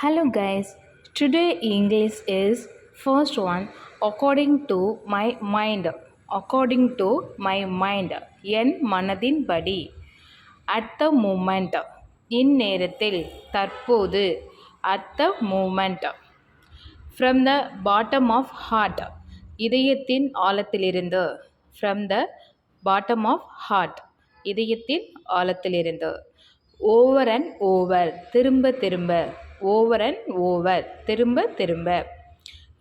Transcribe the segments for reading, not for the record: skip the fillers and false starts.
Hello guys, today English is first one according to my mind. According to my mind. N மனதின்படி. At the moment. இந்நேரத்தில் தற்போது. At the moment. From the bottom of heart. இதயத்தின் ஆழத்திலிருந்து. From the bottom of heart. இதயத்தின் ஆழத்திலிருந்து. Over and over. திரும்ப திரும்ப. Over and over. திரும்ப திரும்ப.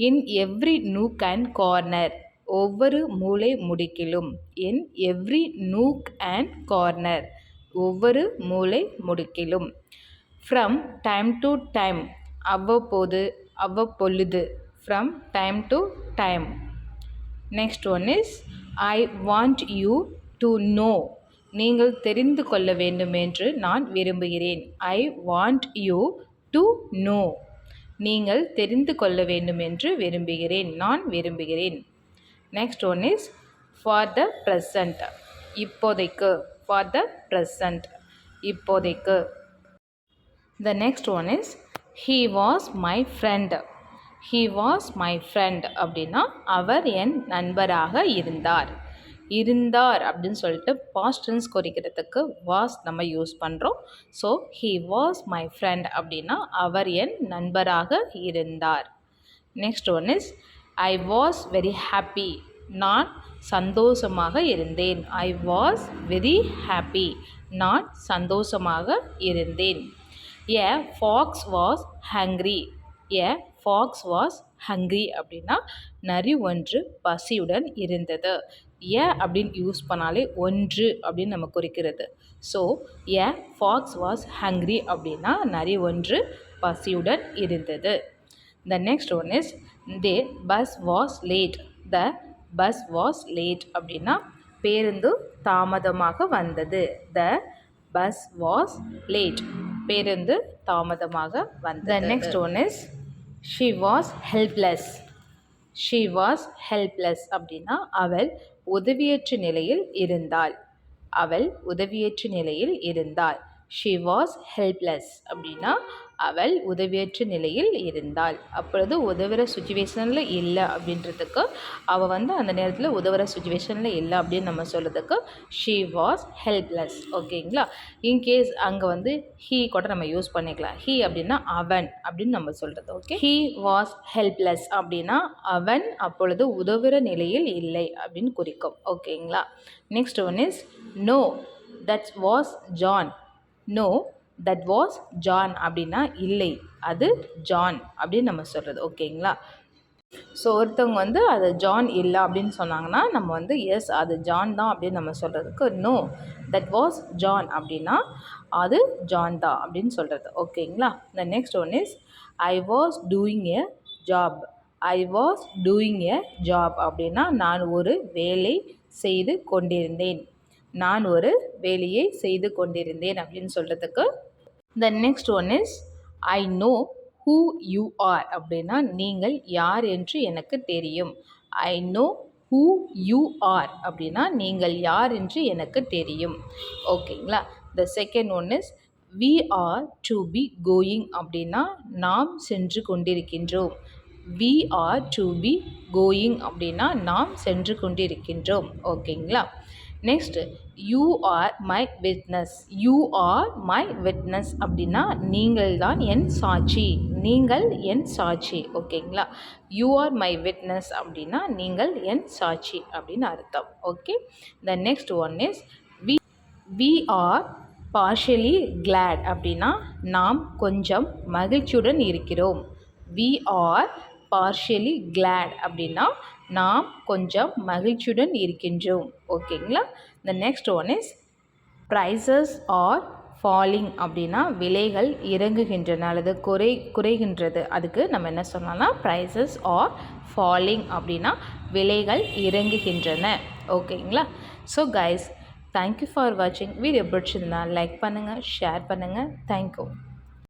In every nook and corner. ஒவ்வொரு மூலை முடுக்கிலும். In every nook and corner. ஒவ்வொரு மூலை முடுக்கிலும். From time to time. அவ்வப்போது அவ்வப்பொழுது. From time to time. Next one is I want you to know. நீங்கள் தெரிந்து கொள்ள வேண்டும் என்று நான் விரும்புகிறேன். I want you to know. நீங்கள் தெரிந்து கொள்ள வேண்டும் என்று விரும்புகிறேன். நான் விரும்புகிறேன். Next one is for the present. இப்போதைக்கு. For the present. இப்போதைக்கு. The next one is he was my friend. He was my friend அப்படின்னா அவர் என் நண்பராக இருந்தார். இருந்தார் அப்படின்னு சொல்லிட்டு பாஸ்ட் டென்ஸ் குறிக்கிறதுக்கு வாஸ் நம்ம யூஸ் பண்ணுறோம். So he was my friend அப்படின்னா அவர் என் நண்பராக இருந்தார். Next one is I was very happy. நான் சந்தோஷமாக இருந்தேன். I was very happy. நான் சந்தோஷமாக இருந்தேன். A fox was hungry. A fox was hungry அப்படின்னா நரி ஒன்று பசியுடன் இருந்தது. ஏ அப்படின்னு யூஸ் பண்ணாலே ஒன்று அப்படின்னு நம்ம குறிக்கிறது. So a fox was hungry அப்படின்னா நரி ஒன்று பசியுடன் இருந்தது. The next one is the bus was late. The bus was late அப்படின்னா பேருந்து தாமதமாக வந்தது. The bus was late. பேருந்து தாமதமாக வந்தது. The next one is she was helpless. She was helpless அப்படின்னா அவள் உதவியற்ற நிலையில் இருந்தாள். அவள் உதவியற்ற நிலையில் இருந்தாள். ஷி வாஸ் ஹெல்ப்லெஸ் அப்படின்னா அவள் உதவியற்ற நிலையில் இருந்தாள். அப்பொழுது உதவுற சுச்சுவேஷனில் இல்லை அப்படின்றதுக்கு அவள் அந்த நேரத்தில் உதவுற சுச்சுவேஷனில் இல்லை அப்படின்னு நம்ம சொல்கிறதுக்கு ஷி வாஸ் ஹெல்ப்லெஸ். ஓகேங்களா? இன்கேஸ் அங்கே ஹீ கூட நம்ம யூஸ் பண்ணிக்கலாம். ஹீ அப்படின்னா அவன் அப்படின்னு நம்ம சொல்கிறது. ஓகே, ஹீ வாஸ் ஹெல்ப்லெஸ் அப்படின்னா அவன் அப்பொழுது உதவுற நிலையில் இல்லை அப்படின்னு குறிக்கும். ஓகேங்களா? Next one is know that was John. Know that was John அப்படின்னா இல்லை, அது ஜான் அப்படின்னு நம்ம சொல்கிறது. ஓகேங்களா? ஸோ ஒருத்தவங்க அது ஜான் இல்லை அப்படின்னு சொன்னாங்கன்னா நம்ம எஸ் அது ஜான் தான் அப்படின்னு நம்ம சொல்கிறதுக்கு நோ தட் வாஸ் ஜான் அப்படின்னா அது ஜான் தான் அப்படின்னு சொல்கிறது. ஓகேங்களா? The next one is I was doing a job. I was doing a job அப்படின்னா நான் ஒரு வேலை செய்து கொண்டிருந்தேன். நான் ஒரு வேலையை செய்து கொண்டிருந்தேன் அப்படின்னு சொல்கிறதுக்கு. The next one is I know who you are அப்படின்னா நீங்கள் யார் என்று எனக்கு தெரியும். I know who you are அப்படின்னா நீங்கள் யார் என்று எனக்கு தெரியும். ஓகேங்களா? The second one is we are to be going அப்படின்னா நாம் சென்று கொண்டிருக்கின்றோம். We are to be going அப்படின்னா நாம் சென்று கொண்டிருக்கின்றோம். ஓகேங்களா? Next you are my witness. You are my witness அப்படின்னா நீங்கள் தான் என் சாட்சி. நீங்கள் என் சாட்சி. ஓகேங்களா? யூ ஆர் மை விட்னஸ் அப்படின்னா நீங்கள் என் சாட்சி அப்படின்னு அர்த்தம். Okay, the next one is we are partially glad அப்படின்னா நாம் கொஞ்சம் மகிழ்ச்சியுடன் இருக்கிறோம். வி ஆர் பார்ஷியலி கிளாட் அப்படின்னா நாம் கொஞ்சம் மகிழ்ச்சியுடன் இருக்கின்றோம். ஓகேங்களா? The next one is prices are falling அப்படின்னா விலைகள் இறங்குகின்றன அல்லது குறைகின்றது. அதுக்கு நம்ம என்ன சொல்லலாம்னா ப்ரைஸஸ் ஆர் ஃபாலிங் அப்படின்னா விலைகள் இறங்குகின்றன. ஓகேங்களா? ஸோ கைஸ், தேங்க்யூ ஃபார் வாட்சிங். வீடியோ பிடிச்சிருந்தா லைக் பண்ணுங்கள், ஷேர் பண்ணுங்கள். தேங்க்யூ.